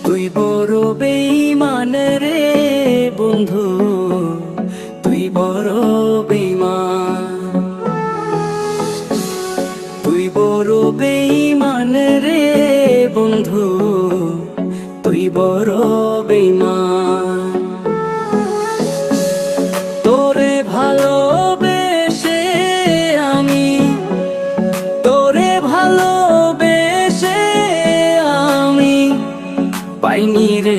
তুই বড় বেঈমান রে বন্ধু, তুই বড় বেঈমান। তুই বড় বেঈমান রে বন্ধু, তুই বড় বেঈমান। তোরে ভালোবেসে আমি, তোরে ভালোবেসে আমি পাইনি রে